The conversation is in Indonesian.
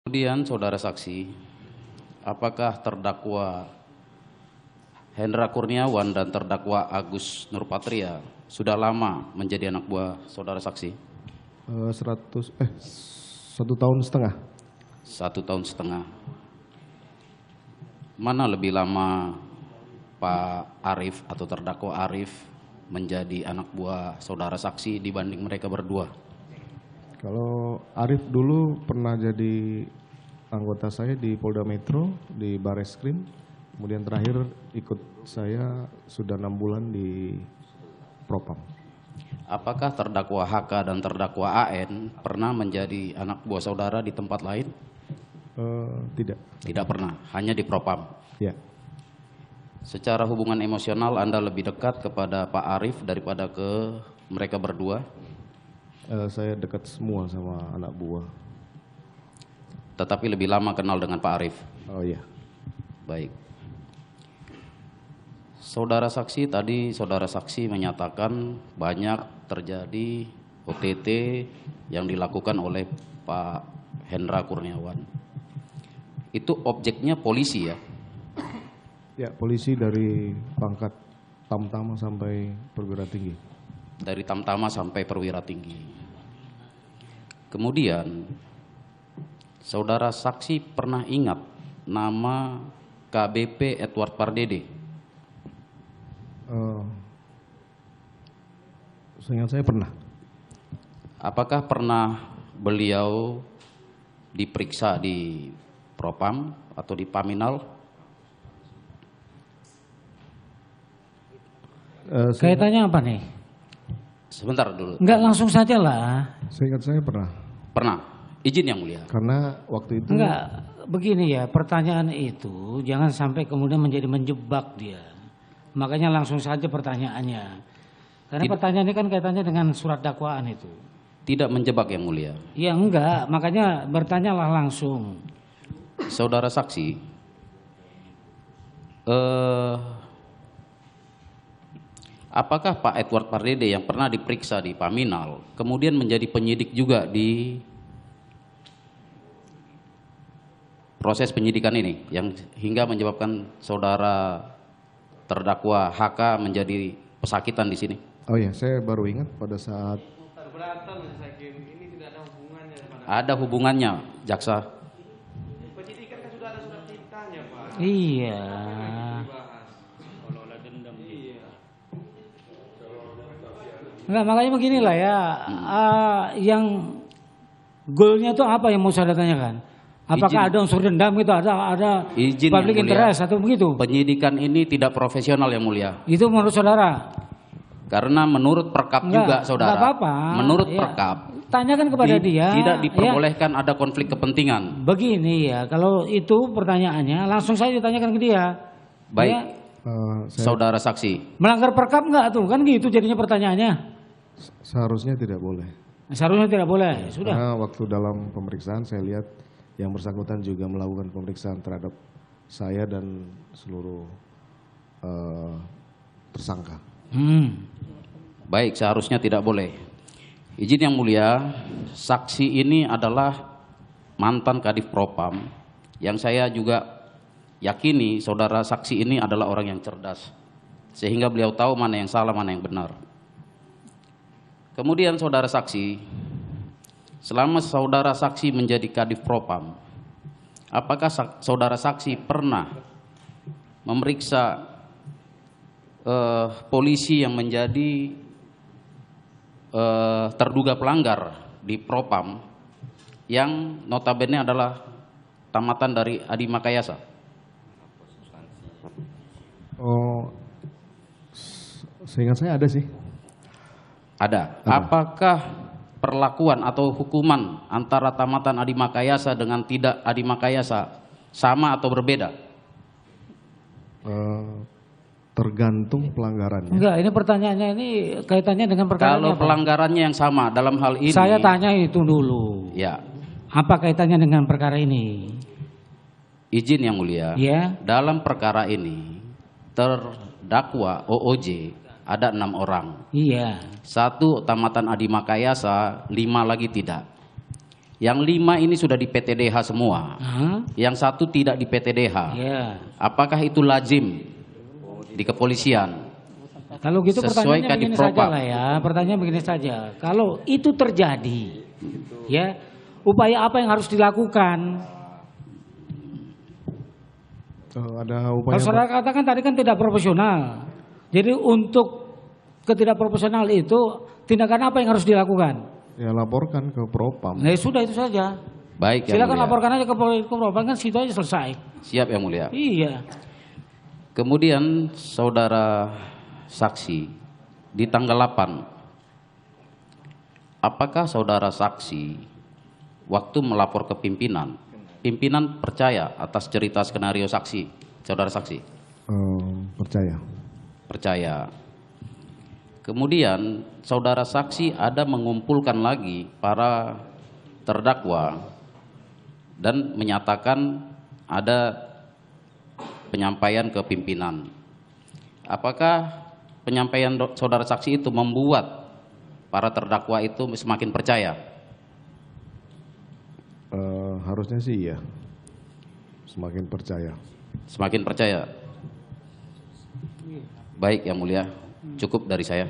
Kemudian saudara saksi, apakah terdakwa Hendra Kurniawan dan terdakwa Agus Nurpatria sudah lama menjadi anak buah saudara saksi? 1,5 tahun. 1,5 tahun. Mana lebih lama Pak Arif atau terdakwa Arif menjadi anak buah saudara saksi dibanding mereka berdua? Kalau Arif dulu pernah jadi anggota saya di Polda Metro, di Bareskrim. Kemudian terakhir ikut saya sudah 6 bulan di Propam. Apakah terdakwa HK dan terdakwa AN pernah menjadi anak buah saudara di tempat lain? Tidak. Tidak pernah, hanya di Propam. Ya. Secara hubungan emosional Anda lebih dekat kepada Pak Arif daripada ke mereka berdua? Saya dekat semua sama anak buah. Tetapi lebih lama kenal dengan Pak Arif? Oh iya. Baik. Saudara saksi tadi, saudara saksi menyatakan banyak terjadi OTT yang dilakukan oleh Pak Hendra Kurniawan. Itu objeknya polisi ya? Ya, polisi dari pangkat tamtama sampai perwira tinggi. Dari tamtama sampai perwira tinggi. Kemudian saudara saksi pernah ingat nama KBP Edward Pardede? Seingat saya pernah. Apakah pernah beliau diperiksa di Propam atau di Paminal? Kaitannya apa nih? Sebentar dulu. Enggak, langsung saja lah. Seingat saya pernah. Pernah. Izin yang mulia. Karena waktu itu Enggak, begini ya, pertanyaan itu jangan sampai kemudian menjadi menjebak dia. Makanya langsung saja pertanyaannya. Karena pertanyaan ini kan kaitannya dengan surat dakwaan itu. Tidak menjebak yang mulia. Ya enggak, makanya bertanyalah langsung. Saudara saksi, apakah Pak Edward Pardede yang pernah diperiksa di Paminal kemudian menjadi penyidik juga di proses penyidikan ini yang hingga menyebabkan saudara terdakwa HK menjadi pesakitan di sini? Oh ya, saya baru ingat pada saat Ada hubungannya, jaksa. Penyidikan kan sudah ada surat perintahnya, Pak. Iya. Enggak, makanya beginilah ya. Yang goalnya itu apa yang mau saya tanyakan? Apakah ada unsur dendam gitu? Ada Izin public yang mulia. interest atau begitu? Penyidikan ini tidak profesional yang mulia. Itu menurut saudara? Karena menurut perkap juga saudara. Enggak apa-apa. Menurut Ya. perkap. Tanyakan kepada dia. Tidak ya. diperbolehkan ada konflik kepentingan. Begini ya, kalau itu pertanyaannya langsung saja ditanyakan ke dia. Baik, Ya, saudara saksi. melanggar perkap enggak tuh? Kan gitu jadinya pertanyaannya. seharusnya tidak boleh. Seharusnya tidak boleh. Sudah. Karena waktu dalam pemeriksaan saya lihat yang bersangkutan juga melakukan pemeriksaan terhadap saya dan seluruh tersangka. Baik, seharusnya tidak boleh. Izin yang mulia, saksi ini adalah mantan Kadif Propam yang saya juga yakini saudara saksi ini adalah orang yang cerdas. Sehingga beliau tahu mana yang salah, mana yang benar. Kemudian saudara saksi, selama saudara saksi menjadi Kadif Propam, apakah saudara saksi pernah memeriksa polisi yang menjadi terduga pelanggar di Propam yang notabene adalah tamatan dari Adi Makayasa? Oh, seingat saya ada sih. Ada. Apakah perlakuan atau hukuman antara tamatan Adi Makayasa dengan tidak Adi Makayasa sama atau berbeda? Tergantung pelanggarannya. Enggak, ini pertanyaannya ini kaitannya dengan perkara Kalau apa? pelanggarannya yang sama dalam hal ini. Saya tanya itu dulu. Ya, Apa kaitannya dengan perkara ini? izin yang mulia. Ya. Dalam perkara ini terdakwa OOJ ada 6 orang. Iya. 1 tamatan Adi Makayasa, 5 lagi tidak. Yang 5 ini sudah di PTDH semua. Hah? Yang 1 tidak di PTDH. Ya. Apakah itu lazim di kepolisian? Kalau gitu Sesuai pertanyaannya begini Kadifropam. saja lah ya. Pertanyaan begini saja. Kalau itu terjadi, ya, upaya apa yang harus dilakukan? Ada Kalau upaya saudara katakan tadi kan tidak profesional. Jadi untuk ketidakprofesional itu tindakan apa yang harus dilakukan? ya laporkan ke Propam. Nah, sudah itu saja. Baik yang Silakan mulia. laporkan aja ke Propam, kan situ aja selesai. Siap yang mulia. Iya. Kemudian saudara saksi di tanggal 8, apakah saudara saksi waktu melapor ke pimpinan, pimpinan percaya atas cerita skenario saksi, saudara saksi? Percaya. Percaya. Kemudian saudara saksi ada mengumpulkan lagi para terdakwa dan menyatakan ada penyampaian ke pimpinan. Apakah penyampaian saudara saksi itu membuat para terdakwa itu semakin percaya? Harusnya sih iya. Semakin percaya. Semakin percaya. Baik yang mulia, cukup dari saya.